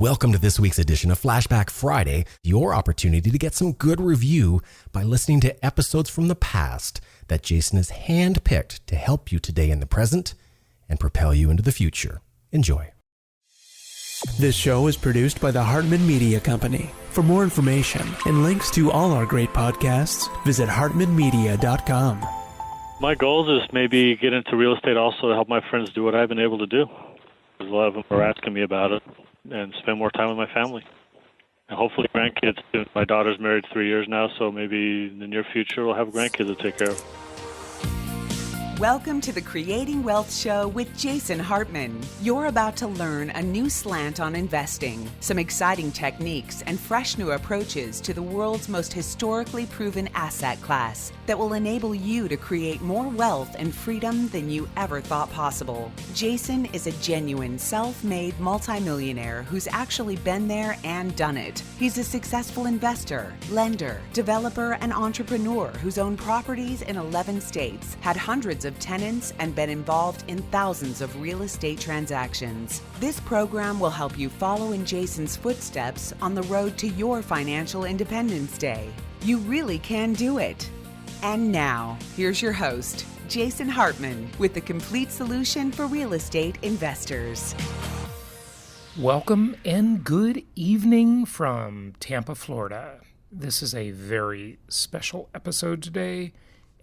Welcome to this week's edition of Flashback Friday, your opportunity to get some good review by listening to episodes from the past that Jason has handpicked to help you today in the present and propel you into the future. Enjoy. This show is produced by the Hartman Media Company. For more information and links to all our great podcasts, visit hartmanmedia.com. My goal is maybe get into real estate also to help my friends do what I've been able to do. A lot of them are asking me about it and spend more time with my family. And hopefully grandkids too. My daughter's married 3 years now, so maybe in the near future we'll have grandkids to take care of. Welcome to the Creating Wealth Show with Jason Hartman. You're about to learn a new slant on investing, some exciting techniques, and fresh new approaches to the world's most historically proven asset class that will enable you to create more wealth and freedom than you ever thought possible. Jason is a genuine self-made multimillionaire who's actually been there and done it. He's a successful investor, lender, developer, and entrepreneur who's owned properties in 11 states, had hundreds of tenants, and been involved in thousands of real estate transactions. This program will help you follow in Jason's footsteps on the road to your financial independence day. You really can do it. And now, here's your host, Jason Hartman, with the complete solution for real estate investors. Welcome and good evening from Tampa, Florida. This is a very special episode today,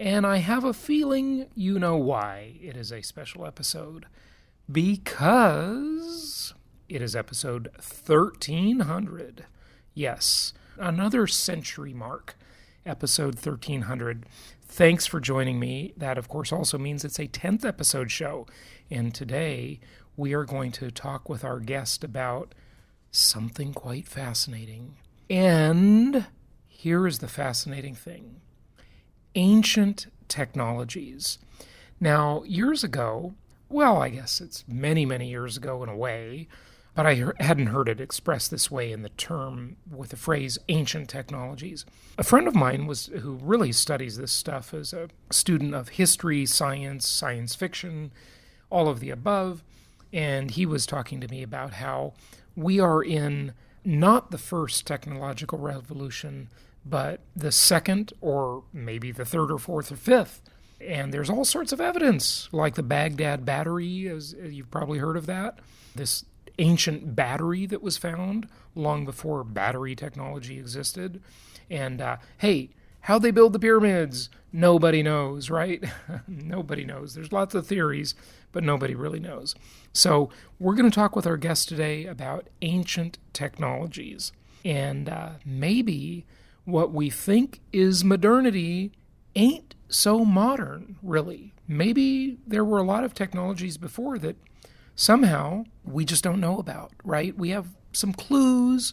and I have a feeling you know why it is a special episode. Because it is episode 1300. Yes, another century mark, episode 1300. Thanks for joining me. That, of course, also means it's a 10th episode show. And today we are going to talk with our guest about something quite fascinating. And here is the fascinating thing. Ancient technologies. Now, years ago, well, I guess it's many, many years ago in a way, but I hadn't heard it expressed this way in the term with the phrase ancient technologies. A friend of mine who really studies this stuff as a student of history, science fiction, all of the above, and he was talking to me about how we are in not the first technological revolution, but the second or maybe the third or fourth or fifth. And there's all sorts of evidence, like the Baghdad battery, as you've probably heard of that. This ancient battery that was found long before battery technology existed. And hey, how'd they build the pyramids? Nobody knows, right? Nobody knows. There's lots of theories, but nobody really knows. So we're going to talk with our guest today about ancient technologies. And maybe what we think is modernity ain't so modern, really. Maybe there were a lot of technologies before that somehow we just don't know about, right? We have some clues,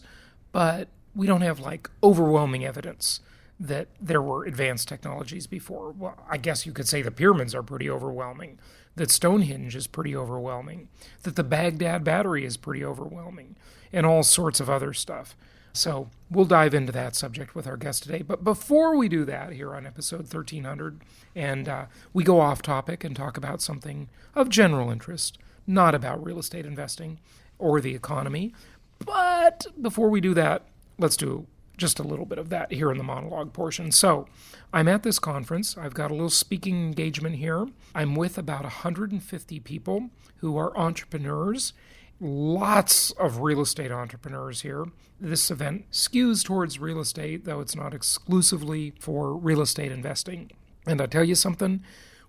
but we don't have like overwhelming evidence that there were advanced technologies before. Well, I guess you could say the pyramids are pretty overwhelming, that Stonehenge is pretty overwhelming, that the Baghdad battery is pretty overwhelming, and all sorts of other stuff. So we'll dive into that subject with our guest today. But before we do that here on episode 1300, and we go off topic and talk about something of general interest, not about real estate investing or the economy. But before we do that, let's do just a little bit of that here in the monologue portion. So I'm at this conference. I've got a little speaking engagement here. I'm with about 150 people who are entrepreneurs. Lots of real estate entrepreneurs here. This event skews towards real estate, though it's not exclusively for real estate investing. And I tell you something,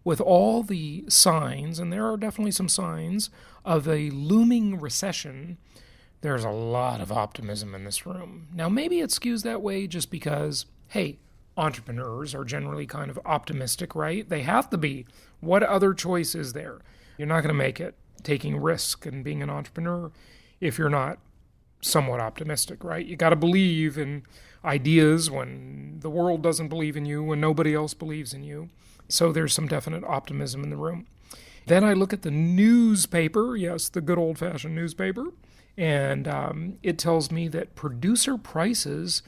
with all the signs, and there are definitely some signs, of a looming recession, there's a lot of optimism in this room. Now, maybe it skews that way just because, hey, entrepreneurs are generally kind of optimistic, right? They have to be. What other choice is there? You're not going to make it taking risk and being an entrepreneur if you're not somewhat optimistic, right? You got to believe in ideas when the world doesn't believe in you, when nobody else believes in you. So there's some definite optimism in the room. Then I look at the newspaper, yes, the good old-fashioned newspaper, and it tells me that producer prices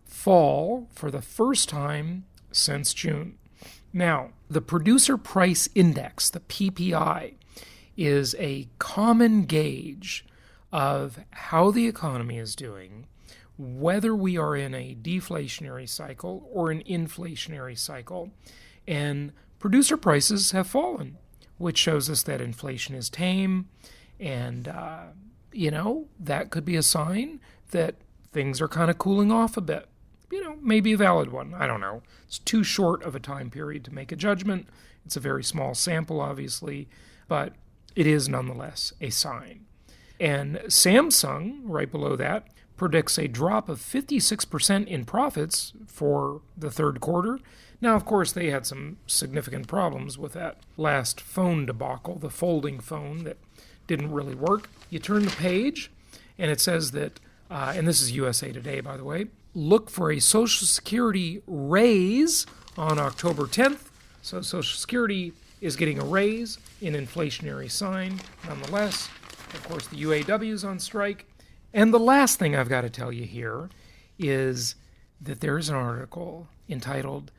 fall for the first time since June. Now, the Producer Price Index, the PPI, is a common gauge of how the economy is doing, whether we are in a deflationary cycle or an inflationary cycle. And producer prices have fallen, which shows us that inflation is tame. And, that could be a sign that things are kind of cooling off a bit. Maybe a valid one. I don't know. It's too short of a time period to make a judgment. It's a very small sample, obviously, but it is nonetheless a sign. And Samsung, right below that, predicts a drop of 56% in profits for the third quarter. Now, of course, they had some significant problems with that last phone debacle, the folding phone that didn't really work. You turn the page, and it says that, and this is USA Today, by the way, look for a Social Security raise on October 10th. So Social Security is getting a raise, an inflationary sign, nonetheless. Of course, the UAW is on strike. And the last thing I've got to tell you here is that there is an article entitled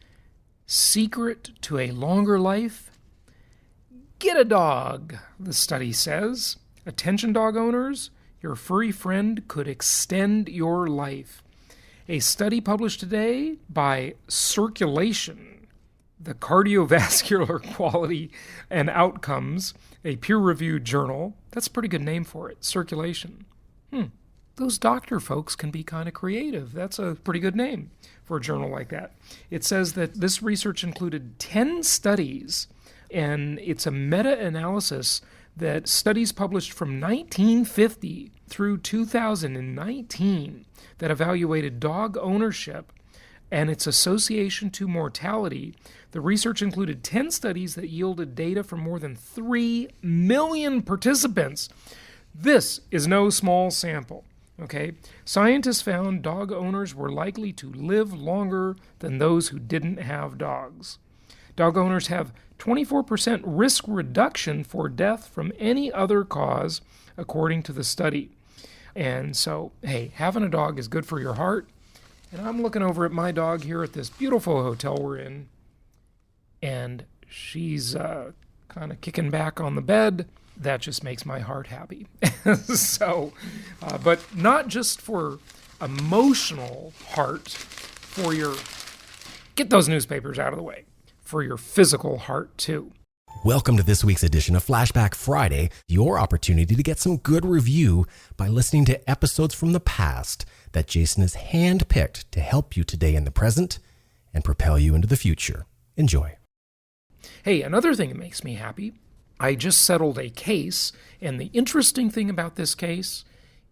Secret to a Longer Life? Get a dog, the study says. Attention dog owners, your furry friend could extend your life. A study published today by Circulation, the Cardiovascular Quality and Outcomes, a peer-reviewed journal. That's a pretty good name for it, Circulation. Those doctor folks can be kind of creative. That's a pretty good name for a journal like that. It says that this research included 10 studies, and it's a meta-analysis that studies published from 1950 through 2019 that evaluated dog ownership and its association to mortality. The research included 10 studies that yielded data from more than 3 million participants. This is no small sample. Okay, scientists found dog owners were likely to live longer than those who didn't have dogs. Dog owners have 24% risk reduction for death from any other cause, according to the study. And so, hey, having a dog is good for your heart. And I'm looking over at my dog here at this beautiful hotel we're in, and she's kind of kicking back on the bed. That just makes my heart happy. So, but not just for emotional heart, for your, get those newspapers out of the way, for your physical heart too. Welcome to this week's edition of Flashback Friday, your opportunity to get some good review by listening to episodes from the past that Jason has handpicked to help you today in the present and propel you into the future. Enjoy. Hey, another thing that makes me happy, I just settled a case, and the interesting thing about this case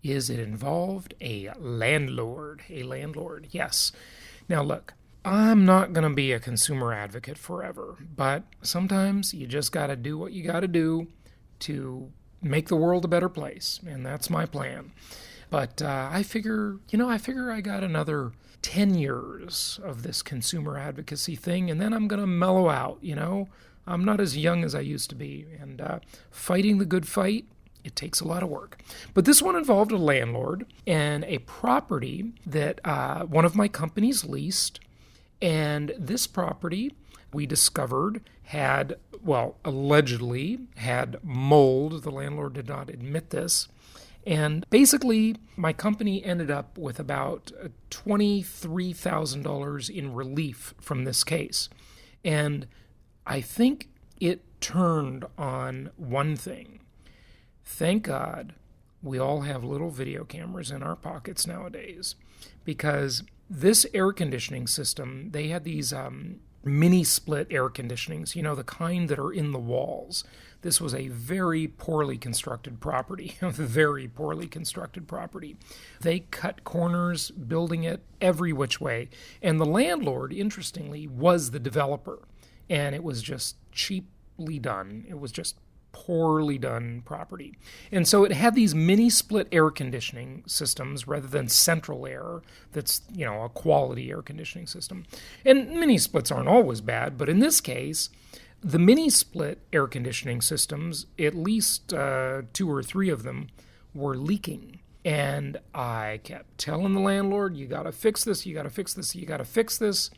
is it involved a landlord. Yes. Now look, I'm not going to be a consumer advocate forever, but sometimes you just got to do what you got to do to make the world a better place, and that's my plan. But I figure I got another 10 years of this consumer advocacy thing, and then I'm going to mellow out, I'm not as young as I used to be, and fighting the good fight, it takes a lot of work. But this one involved a landlord and a property that one of my companies leased, and this property we discovered allegedly had mold. The landlord did not admit this. And basically, my company ended up with about $23,000 in relief from this case. And I think it turned on one thing. Thank God we all have little video cameras in our pockets nowadays, because this air conditioning system, they had these mini split air conditionings, the kind that are in the walls. This was a very poorly constructed property, very poorly constructed property. They cut corners, building it every which way. And the landlord, interestingly, was the developer. And it was just cheaply done. It was just poorly done property. And so it had these mini split air conditioning systems rather than central air that's, a quality air conditioning system. And mini splits aren't always bad, but in this case, the mini split air conditioning systems, at least 2 or 3 of them, were leaking. And I kept telling the landlord, you got to fix this, you got to fix this, you got to fix this.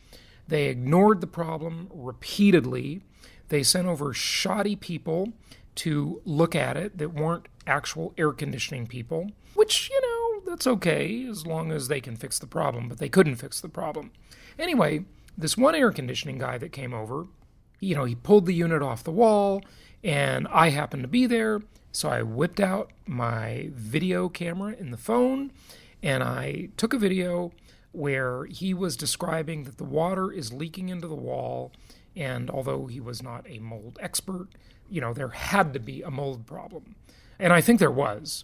They ignored the problem repeatedly. They sent over shoddy people. to look at it that weren't actual air conditioning people, which, that's okay as long as they can fix the problem, but they couldn't fix the problem. Anyway, this one air conditioning guy that came over, he pulled the unit off the wall, and I happened to be there, so I whipped out my video camera in the phone, and I took a video where he was describing that the water is leaking into the wall, and although he was not a mold expert, there had to be a mold problem. And I think there was,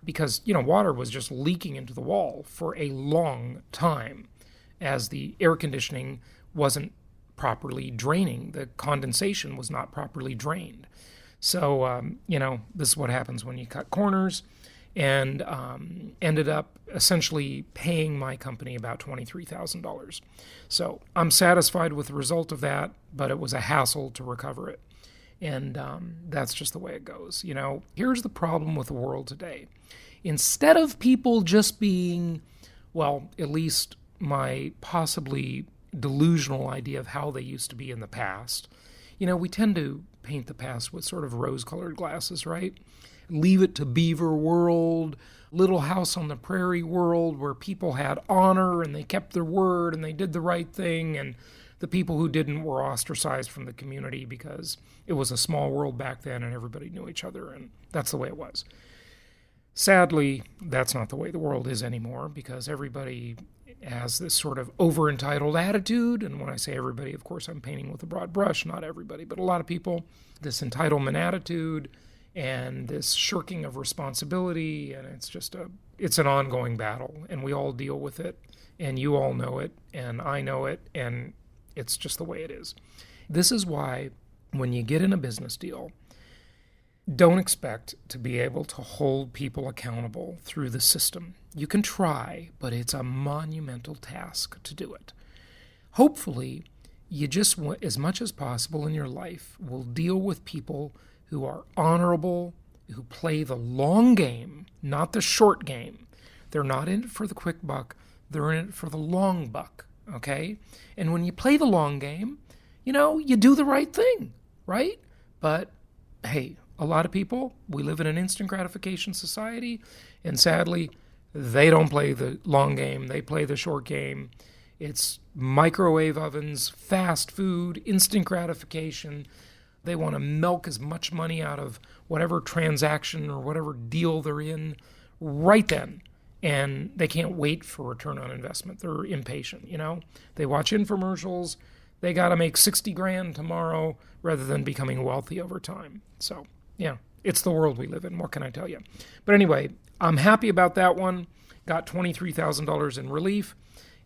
because, water was just leaking into the wall for a long time as the air conditioning wasn't properly draining. The condensation was not properly drained. So, this is what happens when you cut corners, and ended up essentially paying my company about $23,000. So I'm satisfied with the result of that, but it was a hassle to recover it. And that's just the way it goes. Here's the problem with the world today. Instead of people just being, well, at least my possibly delusional idea of how they used to be in the past, we tend to paint the past with sort of rose-colored glasses, right? Leave It to Beaver world, Little House on the Prairie world, where people had honor and they kept their word and they did the right thing, and the people who didn't were ostracized from the community because it was a small world back then and everybody knew each other, and that's the way it was. Sadly, that's not the way the world is anymore, because everybody has this sort of over-entitled attitude, and when I say everybody, of course, I'm painting with a broad brush, not everybody, but a lot of people, this entitlement attitude and this shirking of responsibility, and it's an ongoing battle, and we all deal with it, and you all know it, and I know it, and it's just the way it is. This is why when you get in a business deal, don't expect to be able to hold people accountable through the system. You can try, but it's a monumental task to do it. Hopefully, you just, as much as possible in your life, will deal with people who are honorable, who play the long game, not the short game. They're not in it for the quick buck. They're in it for the long buck, okay? And when you play the long game, you do the right thing, right? But, hey, a lot of people, we live in an instant gratification society, and sadly, they don't play the long game. They play the short game. It's microwave ovens, fast food, instant gratification. They want to milk as much money out of whatever transaction or whatever deal they're in right then. And they can't wait for return on investment. They're impatient, They watch infomercials. They got to make $60,000 tomorrow rather than becoming wealthy over time. So, yeah, it's the world we live in. What can I tell you? But anyway, I'm happy about that one. Got $23,000 in relief.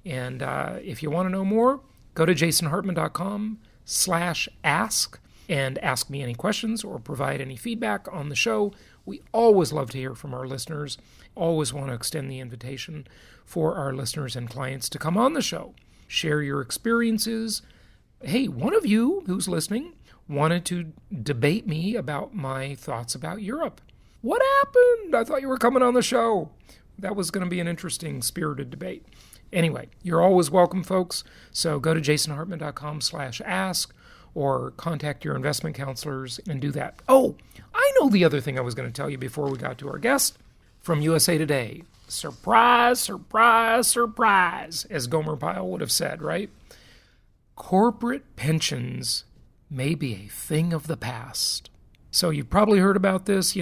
And if you want to know more, go to jasonhartman.com/ask and ask me any questions or provide any feedback on the show. We always love to hear from our listeners. Always want to extend the invitation for our listeners and clients to come on the show. Share your experiences. Hey, one of you who's listening wanted to debate me about my thoughts about Europe. What happened? I thought you were coming on the show. That was going to be an interesting, spirited debate. Anyway, you're always welcome, folks. So go to jasonhartman.com/ask or contact your investment counselors and do that. Oh, I know the other thing I was going to tell you before we got to our guest from USA Today. Surprise, surprise, surprise, as Gomer Pyle would have said, right? Corporate pensions may be a thing of the past. So you've probably heard about this,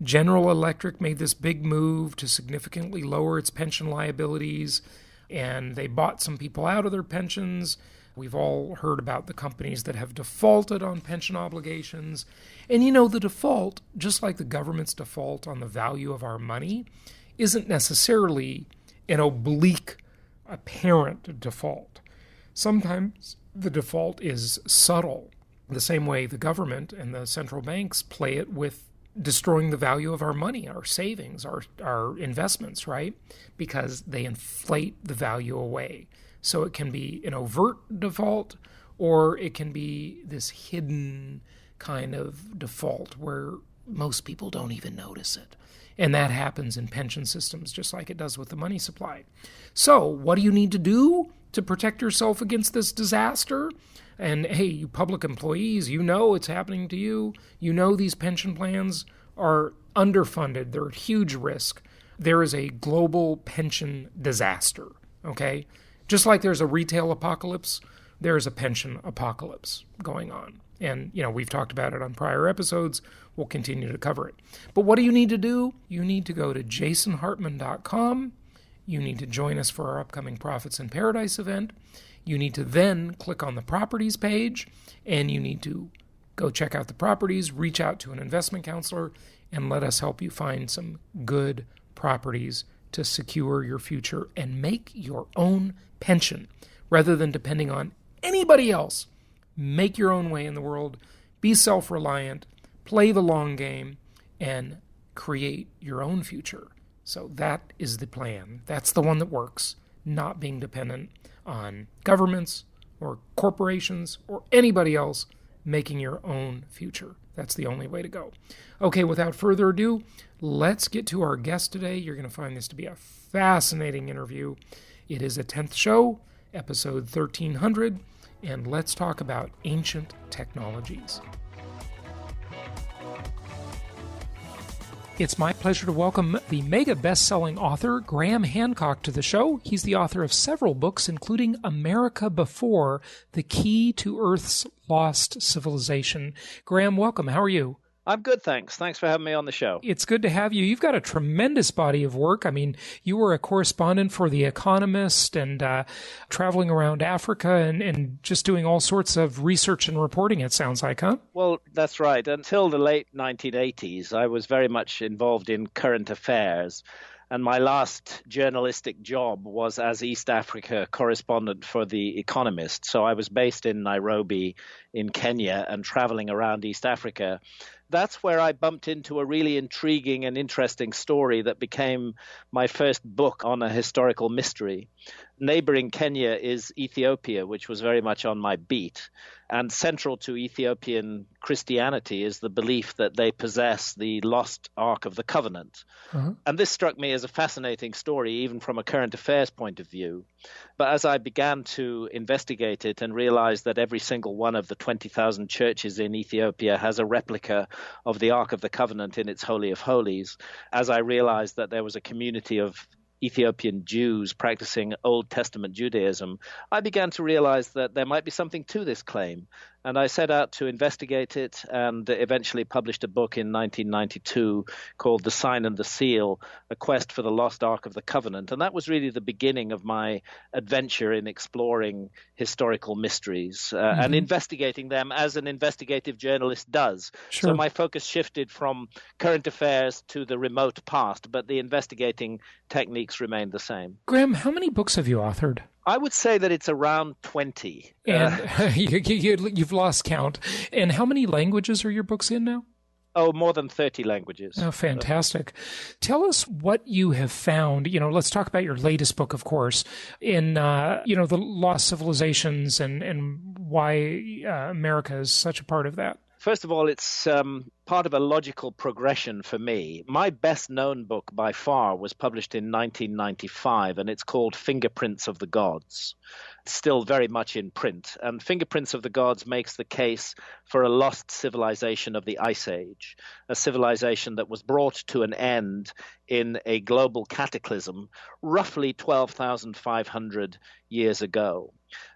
General Electric made this big move to significantly lower its pension liabilities, and they bought some people out of their pensions. We've all heard about the companies that have defaulted on pension obligations. And the default, just like the government's default on the value of our money, isn't necessarily an oblique, apparent default. Sometimes the default is subtle, the same way the government and the central banks play it with destroying the value of our money, our savings, our investments, right? Because they inflate the value away. So it can be an overt default, or it can be this hidden kind of default where most people don't even notice it. And that happens in pension systems just like it does with the money supply. So what do you need to do to protect yourself against this disaster? And hey, you public employees, you know it's happening to you. You know these pension plans are underfunded. They're at huge risk. There is a global pension disaster, okay? Just like there's a retail apocalypse, there's a pension apocalypse going on. And, we've talked about it on prior episodes. We'll continue to cover it. But what do you need to do? You need to go to jasonhartman.com. You need to join us for our upcoming Profits in Paradise event. You need to then click on the properties page, and you need to go check out the properties, reach out to an investment counselor, and let us help you find some good properties to secure your future and make your own pension rather than depending on anybody else. Make your own way in the world, be self-reliant, play the long game, and create your own future. So that is the plan. That's the one that works, not being dependent on governments or corporations or anybody else, making your own future. That's the only way to go. Okay, without further ado, let's get to our guest today. You're going to find this to be a fascinating interview. It is a 10th show, episode 1300, and let's talk about ancient technologies. It's my pleasure to welcome the mega best-selling author Graham Hancock to the show. He's the author of several books, including America Before, The Key to Earth's Lost Civilization. Graham, welcome. How are you? I'm good, thanks. Thanks for having me on the show. It's good to have you. You've got a tremendous body of work. I mean, you were a correspondent for The Economist and traveling around Africa and just doing all sorts of research and reporting, it sounds like, huh? Well, that's right. Until the late 1980s, I was very much involved in current affairs. And my last journalistic job was as East Africa correspondent for The Economist. So I was based in Nairobi in Kenya and traveling around East Africa. That's where I bumped into a really intriguing and interesting story that became my first book on a historical mystery. Neighboring Kenya is Ethiopia, which was very much on my beat. And central to Ethiopian Christianity is the belief that they possess the lost Ark of the Covenant. Uh-huh. And this struck me as a fascinating story, even from a current affairs point of view. But as I began to investigate it and realize that every single one of the 20,000 churches in Ethiopia has a replica of the Ark of the Covenant in its Holy of Holies, as I realized that there was a community of Ethiopian Jews practicing Old Testament Judaism, I began to realize that there might be something to this claim. And I set out to investigate it and eventually published a book in 1992 called The Sign and the Seal, A Quest for the Lost Ark of the Covenant. And that was really the beginning of my adventure in exploring historical mysteries and investigating them as an investigative journalist does. Sure. So my focus shifted from current affairs to the remote past, but the investigating techniques remained the same. Graham, how many books have you authored? I would say that it's around 20. And you've lost count. And how many languages are your books in now? Oh, more than 30 languages. Oh, fantastic. Tell us what you have found. Let's talk about your latest book, of course, in, the lost civilizations and why America is such a part of that. First of all, it's part of a logical progression for me. My best-known book by far was published in 1995, and it's called Fingerprints of the Gods. It's still very much in print. And Fingerprints of the Gods makes the case for a lost civilization of the Ice Age, a civilization that was brought to an end in a global cataclysm roughly 12,500 years ago.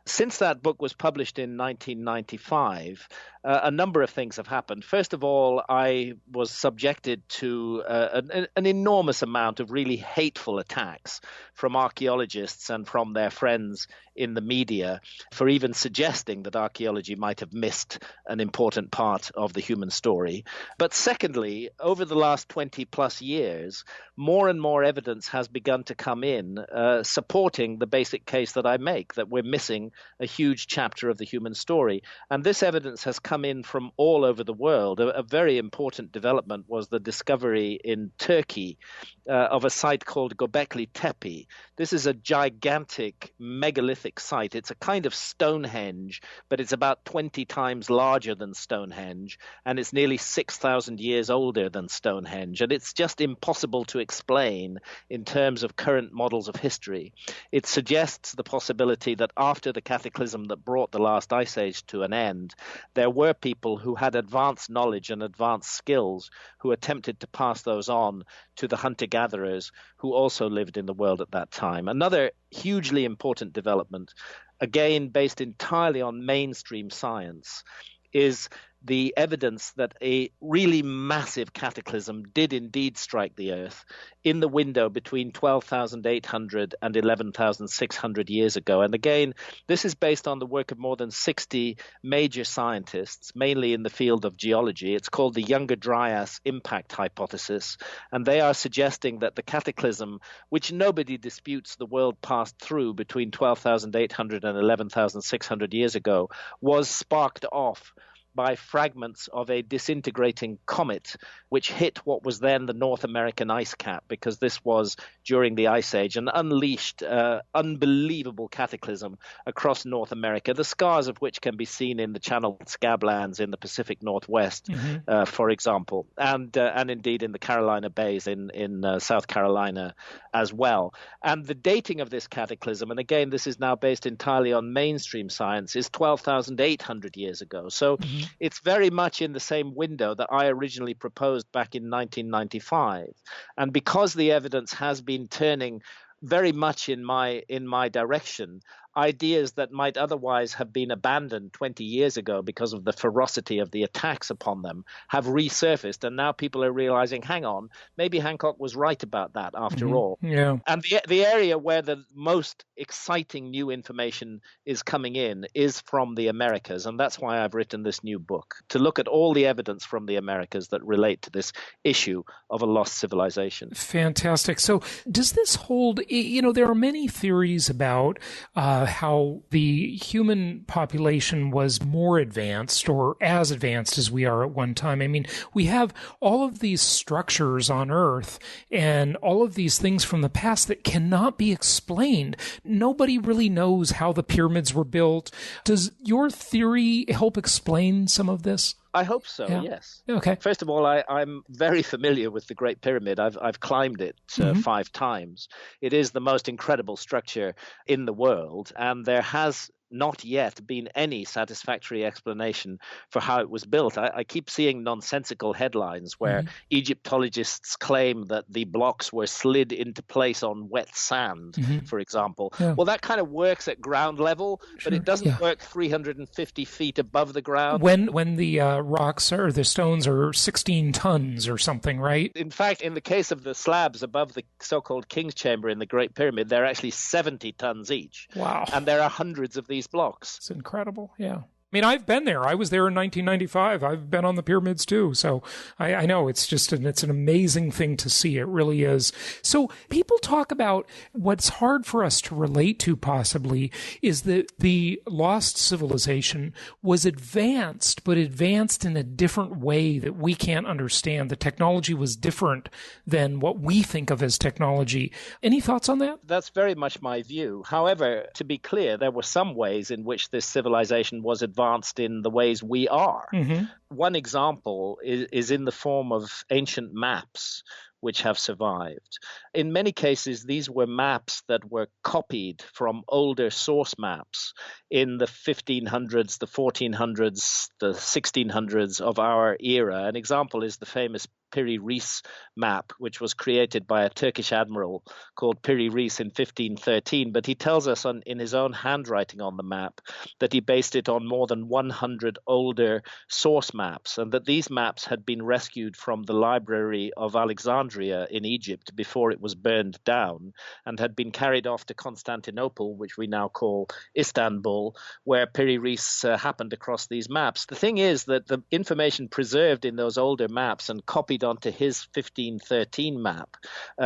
Since that book was published in 1995, a number of things have happened. First of all, I was subjected to an enormous amount of really hateful attacks from archaeologists and from their friends in the media for even suggesting that archaeology might have missed an important part of the human story. But secondly, over the last 20 plus years, more and more evidence has begun to come in supporting the basic case that I make, that we're missing a huge chapter of the human story. And this evidence has come in from all over the world. A very important development was the discovery in Turkey of a site called Göbekli Tepe. This is a gigantic megalithic site. It's a kind of Stonehenge, but it's about 20 times larger than Stonehenge, and it's nearly 6,000 years older than Stonehenge. And it's just impossible to explain in terms of current models of history. It suggests the possibility that after the cataclysm that brought the last ice age to an end, there were people who had advanced knowledge and advanced skills who attempted to pass those on to the hunter-gatherers who also lived in the world at that time. Another hugely important development, again based entirely on mainstream science, is the evidence that a really massive cataclysm did indeed strike the Earth in the window between 12,800 and 11,600 years ago. And again, this is based on the work of more than 60 major scientists, mainly in the field of geology. It's called the Younger Dryas Impact Hypothesis, and they are suggesting that the cataclysm, which nobody disputes the world passed through between 12,800 and 11,600 years ago, was sparked off by fragments of a disintegrating comet, which hit what was then the North American ice cap, because this was during the Ice Age, and unleashed unbelievable cataclysm across North America, the scars of which can be seen in the channeled scablands in the Pacific Northwest, for example, and indeed in the Carolina Bays in South Carolina as well. And the dating of this cataclysm, and again, this is now based entirely on mainstream science, is 12,800 years ago. So it's very much in the same window that I originally proposed back in 1995. And because the evidence has been turning very much in my direction, ideas that might otherwise have been abandoned 20 years ago because of the ferocity of the attacks upon them have resurfaced. And now people are realizing, hang on, maybe Hancock was right about that after all. Yeah. And the area where the most exciting new information is coming in is from the Americas. And that's why I've written this new book, to look at all the evidence from the Americas that relate to this issue of a lost civilization. Fantastic. So does this hold, there are many theories about how the human population was more advanced or as advanced as we are at one time. I mean, we have all of these structures on Earth and all of these things from the past that cannot be explained. Nobody really knows how the pyramids were built. Does your theory help explain some of this? I hope so, Yeah. yes. Okay. First of all, I'm very familiar with the Great Pyramid. I've climbed it 5 times. It is the most incredible structure in the world, and there has not yet been any satisfactory explanation for how it was built. I keep seeing nonsensical headlines where Egyptologists claim that the blocks were slid into place on wet sand, for example. Yeah. Well, that kind of works at ground level, but it doesn't work 350 feet above the ground. When the rocks or the stones are 16 tons or something, right? In fact, in the case of the slabs above the so-called King's Chamber in the Great Pyramid, they're actually 70 tons each. Wow. And there are hundreds of these blocks. It's incredible. Yeah. I mean, I've been there. I was there in 1995. I've been on the pyramids too. So I know it's just it's an amazing thing to see. It really is. So people talk about what's hard for us to relate to possibly is that the lost civilization was advanced, but advanced in a different way that we can't understand. The technology was different than what we think of as technology. Any thoughts on that? That's very much my view. However, to be clear, there were some ways in which this civilization was advanced in the ways we are. One example is in the form of ancient maps which have survived. In many cases, these were maps that were copied from older source maps in the 1500s, the 1400s, the 1600s of our era. An example is the famous Piri Reis map, which was created by a Turkish admiral called Piri Reis in 1513. But he tells us in his own handwriting on the map that he based it on more than 100 older source maps, and that these maps had been rescued from the library of Alexandria in Egypt before it was burned down, and had been carried off to Constantinople, which we now call Istanbul, where Piri Reis happened across these maps. The thing is that the information preserved in those older maps and copied onto his 1513 map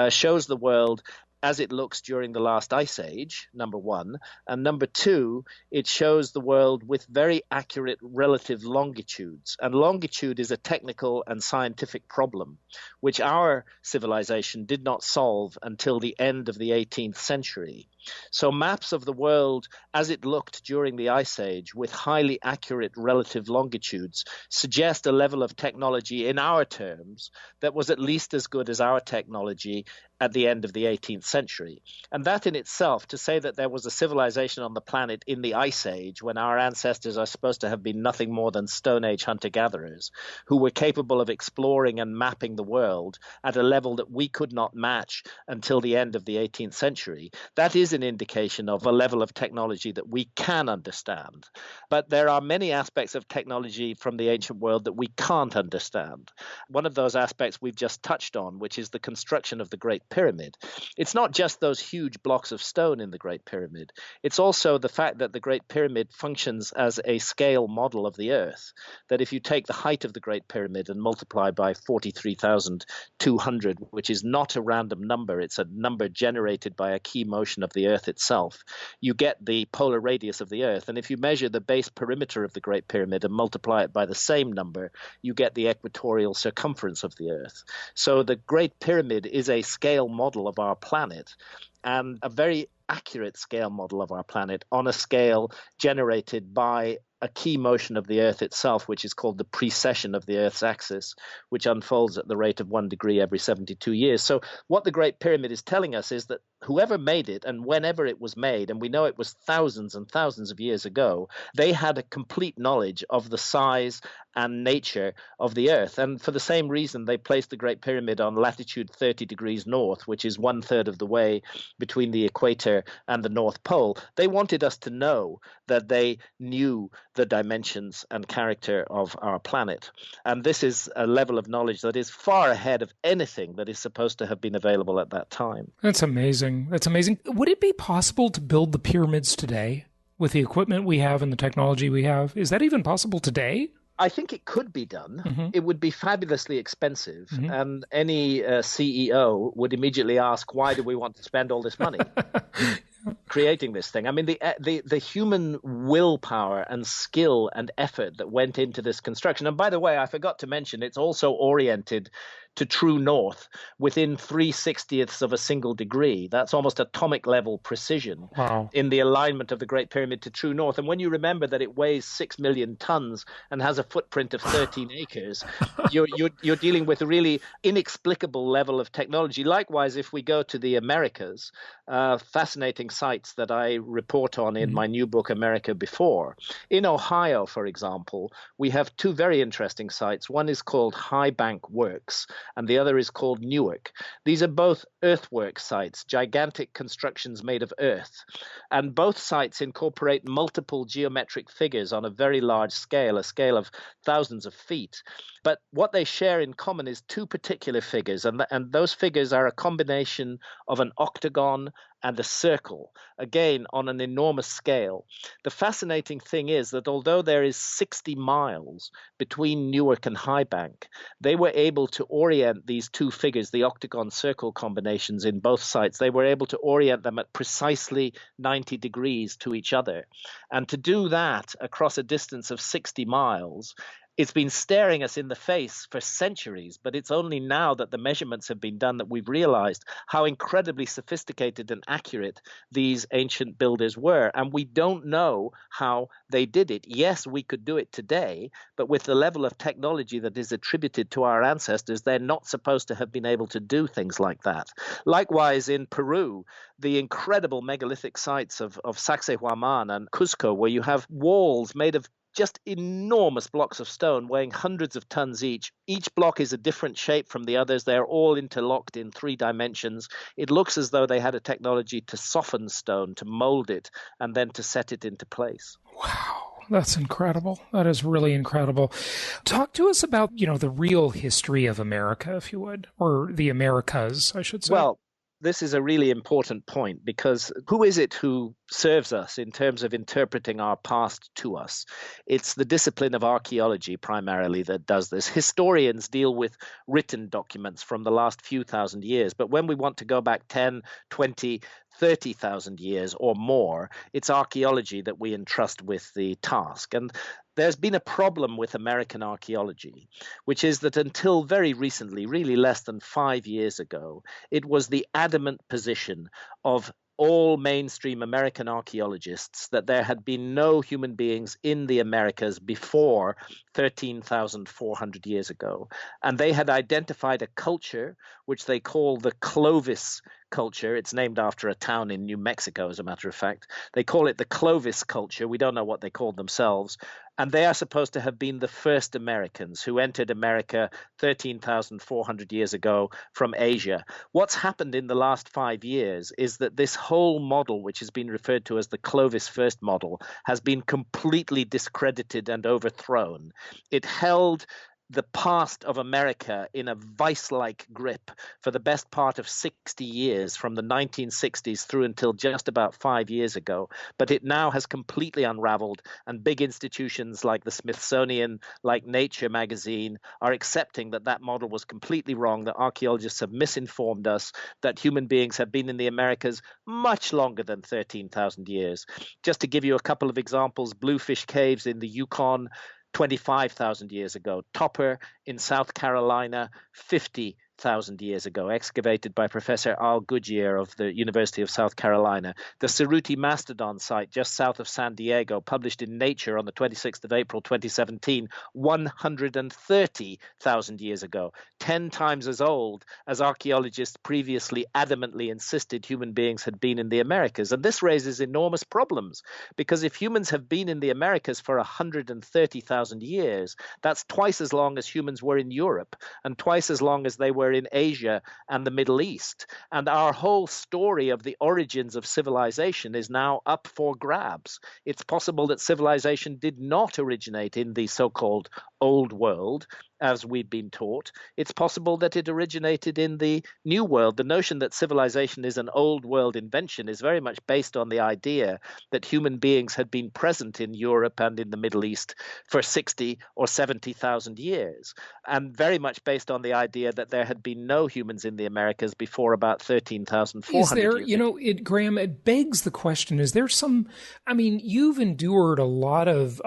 shows the world as it looks during the last ice age, number one. And number two, it shows the world with very accurate relative longitudes. And longitude is a technical and scientific problem, which our civilization did not solve until the end of the 18th century. So maps of the world as it looked during the Ice Age with highly accurate relative longitudes suggest a level of technology in our terms that was at least as good as our technology at the end of the 18th century. And that in itself, to say that there was a civilization on the planet in the Ice Age when our ancestors are supposed to have been nothing more than Stone Age hunter-gatherers who were capable of exploring and mapping the world at a level that we could not match until the end of the 18th century, that is an indication of a level of technology that we can understand. But there are many aspects of technology from the ancient world that we can't understand. One of those aspects we've just touched on, which is the construction of the Great Pyramid. It's not just those huge blocks of stone in the Great Pyramid. It's also the fact that the Great Pyramid functions as a scale model of the Earth, that if you take the height of the Great Pyramid and multiply by 43,200, which is not a random number, it's a number generated by a key motion of the Earth itself, you get the polar radius of the Earth. And if you measure the base perimeter of the Great Pyramid and multiply it by the same number, you get the equatorial circumference of the Earth. So the Great Pyramid is a scale model of our planet, and a very accurate scale model of our planet on a scale generated by a key motion of the Earth itself, which is called the precession of the Earth's axis, which unfolds at the rate of 1 degree every 72 years. So what the Great Pyramid is telling us is that whoever made it and whenever it was made, and we know it was thousands and thousands of years ago, they had a complete knowledge of the size and nature of the Earth. And for the same reason, they placed the Great Pyramid on latitude 30 degrees north, which is 1/3 of the way between the equator and the North Pole. They wanted us to know that they knew the dimensions and character of our planet. And this is a level of knowledge that is far ahead of anything that is supposed to have been available at that time. That's amazing. That's amazing. Would it be possible to build the pyramids today with the equipment we have and the technology we have? Is that even possible today? I think it could be done. Mm-hmm. It would be fabulously expensive. Mm-hmm. And any CEO would immediately ask, why do we want to spend all this money creating this thing? I mean, the human willpower and skill and effort that went into this construction. And by the way, I forgot to mention, it's also oriented to true north within 3/60ths of a single degree. That's almost atomic level precision. Wow. In the alignment of the Great Pyramid to true north. And when you remember that it weighs 6 million tons and has a footprint of 13 acres, you're dealing with a really inexplicable level of technology. Likewise, if we go to the Americas, fascinating sites that I report on in my new book, America Before. In Ohio, for example, we have two very interesting sites. One is called High Bank Works, and the other is called Newark. These are both earthwork sites, gigantic constructions made of earth. And both sites incorporate multiple geometric figures on a very large scale, a scale of thousands of feet. But what they share in common is two particular figures, and those figures are a combination of an octagon and a circle, again, on an enormous scale. The fascinating thing is that although there is 60 miles between Newark and High Bank, they were able to orient these two figures, the octagon-circle combinations in both sites, they were able to orient them at precisely 90 degrees to each other. And to do that across a distance of 60 miles, it's been staring us in the face for centuries, but it's only now that the measurements have been done that we've realized how incredibly sophisticated and accurate these ancient builders were. And we don't know how they did it. Yes, we could do it today, but with the level of technology that is attributed to our ancestors, they're not supposed to have been able to do things like that. Likewise, in Peru, the incredible megalithic sites of Sacsayhuaman and Cusco, where you have walls made of just enormous blocks of stone weighing hundreds of tons each. Each block is a different shape from the others. They're all interlocked in 3 dimensions. It looks as though they had a technology to soften stone, to mold it, and then to set it into place. Wow. That's incredible. That is really incredible. Talk to us about, the real history of America, if you would, or the Americas, I should say. Well, this is a really important point, because who is it who serves us in terms of interpreting our past to us? It's the discipline of archaeology primarily that does this. Historians deal with written documents from the last few thousand years, but when we want to go back 10, 20, 30,000 years or more, it's archaeology that we entrust with the task. And there's been a problem with American archaeology, which is that until very recently, really less than 5 years ago, it was the adamant position of all mainstream American archaeologists that there had been no human beings in the Americas before 13,400 years ago. And they had identified a culture which they call the Clovis culture. It's named after a town in New Mexico, as a matter of fact. They call it the Clovis culture. We don't know what they called themselves. And they are supposed to have been the first Americans who entered America 13,400 years ago from Asia. What's happened in the last 5 years is that this whole model, which has been referred to as the Clovis First model, has been completely discredited and overthrown. It held the past of America in a vice-like grip for the best part of 60 years, from the 1960s through until just about 5 years ago. But it now has completely unraveled, and big institutions like the Smithsonian, like Nature magazine, are accepting that that model was completely wrong, that archaeologists have misinformed us, that human beings have been in the Americas much longer than 13,000 years. Just to give you a couple of examples, Bluefish Caves in the Yukon, 25,000 years ago. Topper in South Carolina, 50,000 years ago, excavated by Professor Al Goodyear of the University of South Carolina. The Cerruti Mastodon site just south of San Diego, published in Nature on the 26th of April 2017, 130,000 years ago, 10 times as old as archaeologists previously adamantly insisted human beings had been in the Americas. And this raises enormous problems, because if humans have been in the Americas for 130,000 years, that's twice as long as humans were in Europe, and twice as long as they were in Asia and the Middle East. And our whole story of the origins of civilization is now up for grabs. It's possible that civilization did not originate in the so-called Old World, as we've been taught. It's possible that it originated in the New World. The notion that civilization is an Old World invention is very much based on the idea that human beings had been present in Europe and in the Middle East for 60 or 70,000 years, and very much based on the idea that there had been no humans in the Americas before about 13,400 Is there, years ago. Graham, it begs the question, is there some, you've endured a lot of,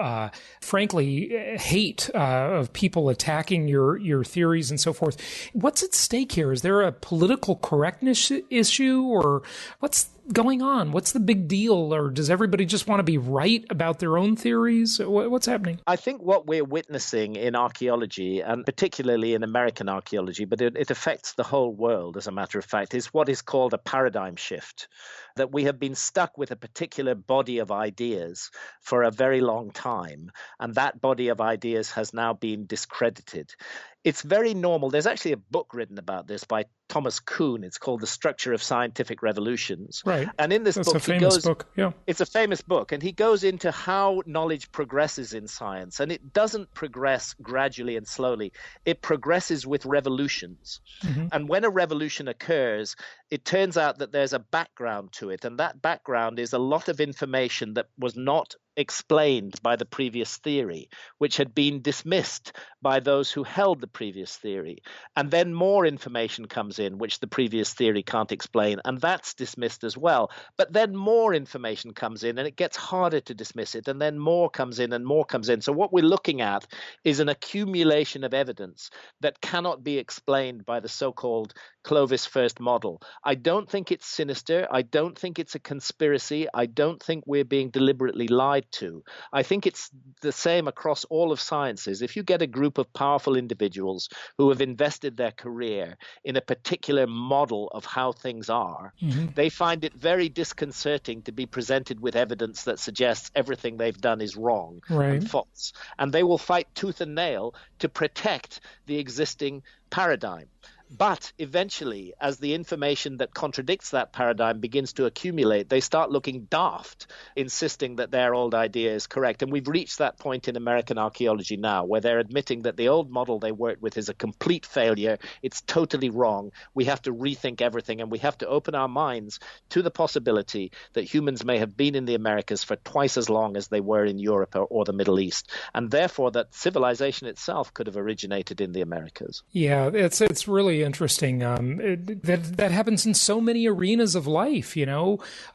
frankly, hate of people attacking your theories and so forth. What's at stake here? Is there a political correctness issue, or what's going on? What's the big deal? Or does everybody just want to be right about their own theories? What's happening? I think what we're witnessing in archaeology, and particularly in American archaeology, but it affects the whole world, as a matter of fact, is what is called a paradigm shift. That we have been stuck with a particular body of ideas for a very long time, and that body of ideas has now been discredited. It's very normal. There's actually a book written about this by Thomas Kuhn. It's called The Structure of Scientific Revolutions. Right. And in this That's book, a famous book. Yeah. It's a famous book, and he goes into how knowledge progresses in science. And it doesn't progress gradually and slowly. It progresses with revolutions. Mm-hmm. And when a revolution occurs, it turns out that there's a background to it. And that background is a lot of information that was not explained by the previous theory, which had been dismissed by those who held the previous theory. And then more information comes in, which the previous theory can't explain, and that's dismissed as well. But then more information comes in, and it gets harder to dismiss it, and then more comes in and more comes in. So what we're looking at is an accumulation of evidence that cannot be explained by the so-called Clovis First model. I don't think it's sinister. I don't think it's a conspiracy. I don't think we're being deliberately lied to. I think it's the same across all of sciences. If you get a group of powerful individuals who have invested their career in a particular model of how things are, they find it very disconcerting to be presented with evidence that suggests everything they've done is wrong and false. And they will fight tooth and nail to protect the existing paradigm. But eventually, as the information that contradicts that paradigm begins to accumulate, they start looking daft, insisting that their old idea is correct. And we've reached that point in American archaeology now, where they're admitting that the old model they worked with is a complete failure. It's totally wrong. We have to rethink everything, and we have to open our minds to the possibility that humans may have been in the Americas for twice as long as they were in Europe or the Middle East, and therefore that civilization itself could have originated in the Americas. Yeah, it's really interesting. That happens in so many arenas of life.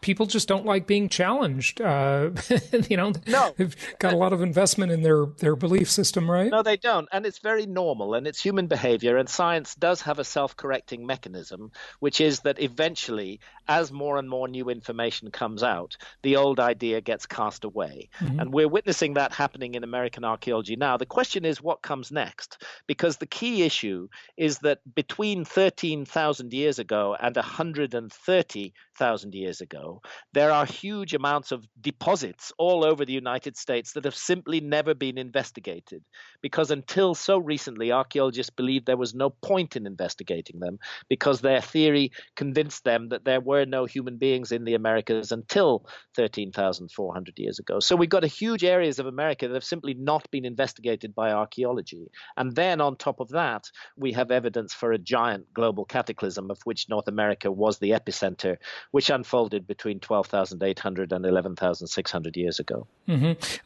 People just don't like being challenged. No, they've got a lot of investment in their belief system, right? No, they don't, and it's very normal, and it's human behavior. And science does have a self-correcting mechanism, which is that eventually, as more and more new information comes out, the old idea gets cast away. And we're witnessing that happening in American archaeology now. The question is what comes next? Because the key issue is that between 13,000 years ago and 130,000 years ago, there are huge amounts of deposits all over the United States that have simply never been investigated. Because until so recently, archaeologists believed there was no point in investigating them because their theory convinced them that there were no human beings in the Americas until 13,400 years ago. So we've got huge areas of America that have simply not been investigated by archaeology. And then on top of that, we have evidence for a giant global cataclysm of which North America was the epicenter, which unfolded between 12,800 and 11,600 years ago.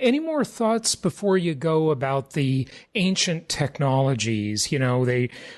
Any more thoughts before you go about the ancient technologies? You know,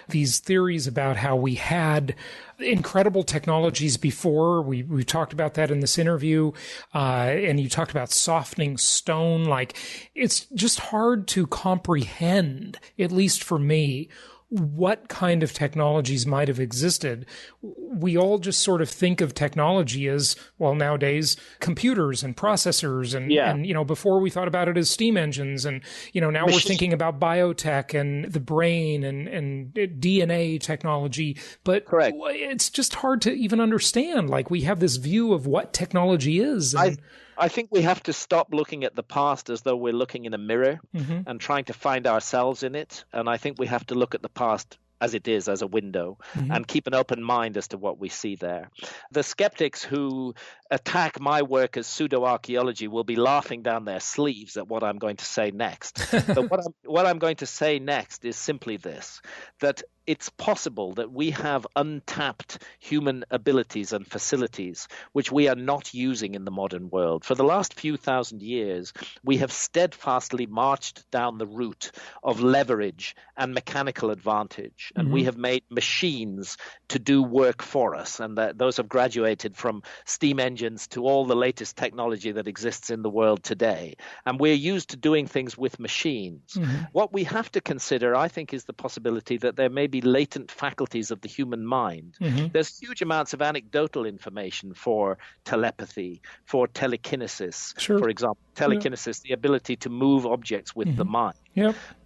these theories about how we had incredible technologies before. We talked about that in this interview, and you talked about softening stone. Like, it's just hard to comprehend, at least for me, what kind of technologies might have existed. We all just sort of think of technology as, well, nowadays, computers and processors. And you know, before we thought about it as steam engines. And, you know, now we're thinking about biotech and the brain and DNA technology. But Correct. It's just hard to even understand. Like, we have this view of what technology is. And I think we have to stop looking at the past as though we're looking in a mirror and trying to find ourselves in it. And I think we have to look at the past as it is, as a window, and keep an open mind as to what we see there. The skeptics who attack my work as pseudo-archaeology will be laughing down their sleeves at what I'm going to say next. But what I'm going to say next is simply this, that it's possible that we have untapped human abilities and facilities which we are not using in the modern world. For the last few thousand years, we have steadfastly marched down the route of leverage and mechanical advantage, and we have made machines to do work for us, and those have graduated from steam engines to all the latest technology that exists in the world today. And we're used to doing things with machines. What we have to consider, I think, is the possibility that there may be latent faculties of the human mind. There's huge amounts of anecdotal information for telepathy, for telekinesis, for example. Telekinesis, the ability to move objects with the mind.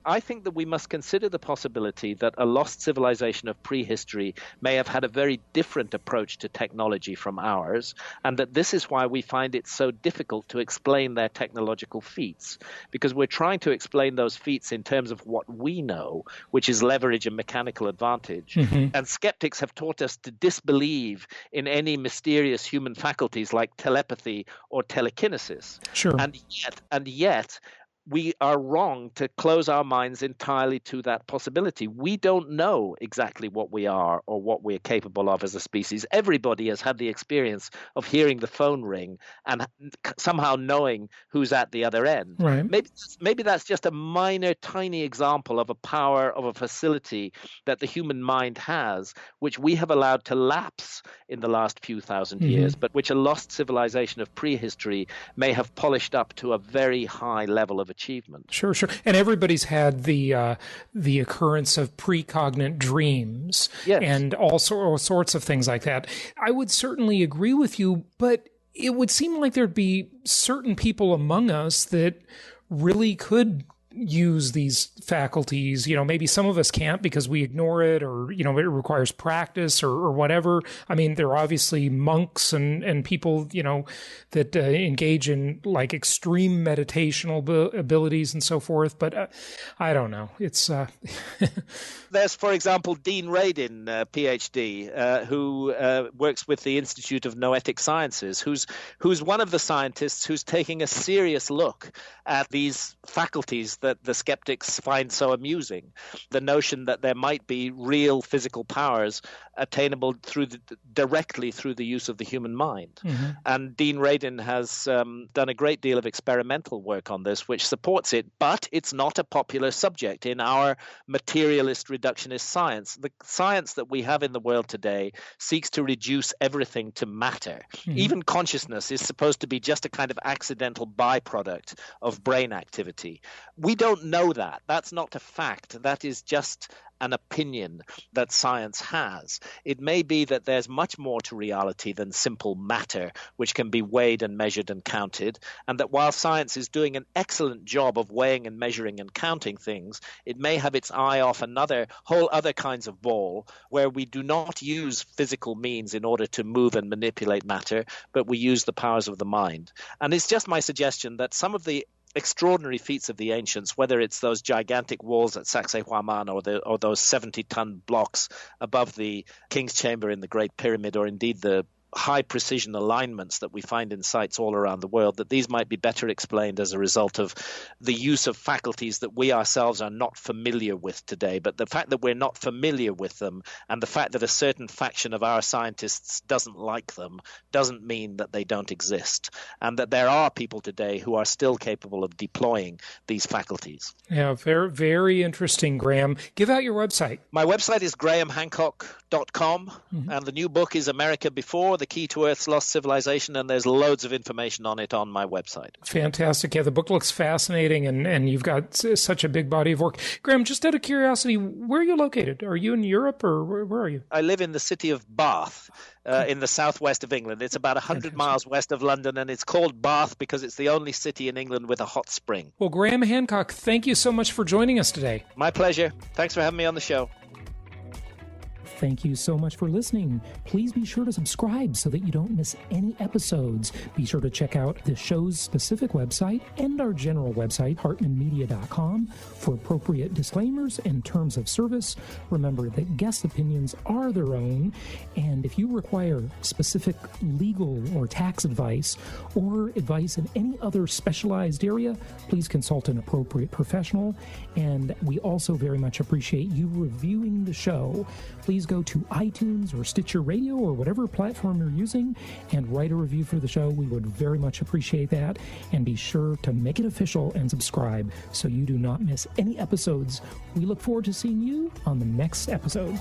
I think that we must consider the possibility that a lost civilization of prehistory may have had a very different approach to technology from ours, and that this is why we find it so difficult to explain their technological feats, because we're trying to explain those feats in terms of what we know, which is leverage and mechanical advantage. And skeptics have taught us to disbelieve in any mysterious human faculties like telepathy or telekinesis. And yet, we are wrong to close our minds entirely to that possibility. We don't know exactly what we are or what we're capable of as a species. Everybody has had the experience of hearing the phone ring and somehow knowing who's at the other end. Maybe that's just a minor, tiny example of a power of a facility that the human mind has, which we have allowed to lapse in the last few thousand years, but which a lost civilization of prehistory may have polished up to a very high level of achievement. Sure. And everybody's had the occurrence of precognate dreams and all sorts of things like that. I would certainly agree with you, but it would seem like there'd be certain people among us that really could use these faculties. You know, maybe some of us can't because we ignore it, or, you know, it requires practice or whatever. I mean, there are obviously monks and people, you know, that engage in like extreme meditational abilities and so forth. But I don't know. It's There's, for example, Dean Radin, PhD, who works with the Institute of Noetic Sciences, who's one of the scientists who's taking a serious look at these faculties that the skeptics find so amusing. The notion that there might be real physical powers attainable directly through the use of the human mind. And Dean Radin has done a great deal of experimental work on this, which supports it, but it's not a popular subject in our materialist reductionist science. The science that we have in the world today seeks to reduce everything to matter. Even consciousness is supposed to be just a kind of accidental byproduct of brain activity. We don't know that. That's not a fact. That is just an opinion that science has. It may be that there's much more to reality than simple matter, which can be weighed and measured and counted, and that while science is doing an excellent job of weighing and measuring and counting things, it may have its eye off whole other kinds of ball where we do not use physical means in order to move and manipulate matter, but we use the powers of the mind. And it's just my suggestion that some of the extraordinary feats of the ancients, whether it's those gigantic walls at Sacsayhuaman or those 70-ton blocks above the King's Chamber in the Great Pyramid, or indeed the high precision alignments that we find in sites all around the world, that these might be better explained as a result of the use of faculties that we ourselves are not familiar with today. But the fact that we're not familiar with them, and the fact that a certain faction of our scientists doesn't like them, doesn't mean that they don't exist, and that there are people today who are still capable of deploying these faculties. Yeah, very, very interesting, Graham. Give out your website. My website is grahamhancock.com, and the new book is America Before, The Key to Earth's Lost Civilization, and there's loads of information on it on my website. Fantastic. Yeah, the book looks fascinating, and you've got such a big body of work. Graham, just out of curiosity, where are you located? Are you in Europe, or where are you? I live in the city of Bath, in the southwest of England. It's about 100 miles west of London, and it's called Bath because it's the only city in England with a hot spring. Well, Graham Hancock, thank you so much for joining us today. My pleasure. Thanks for having me on the show. Thank you so much for listening. Please be sure to subscribe so that you don't miss any episodes. Be sure to check out the show's specific website and our general website, hartmanmedia.com, for appropriate disclaimers and terms of service. Remember that guest opinions are their own, and if you require specific legal or tax advice or advice in any other specialized area, please consult an appropriate professional. And we also very much appreciate you reviewing the show. Please go to iTunes or Stitcher Radio or whatever platform you're using and write a review for the show. We would very much appreciate that. And be sure to make it official and subscribe so you do not miss any episodes. We look forward to seeing you on the next episode.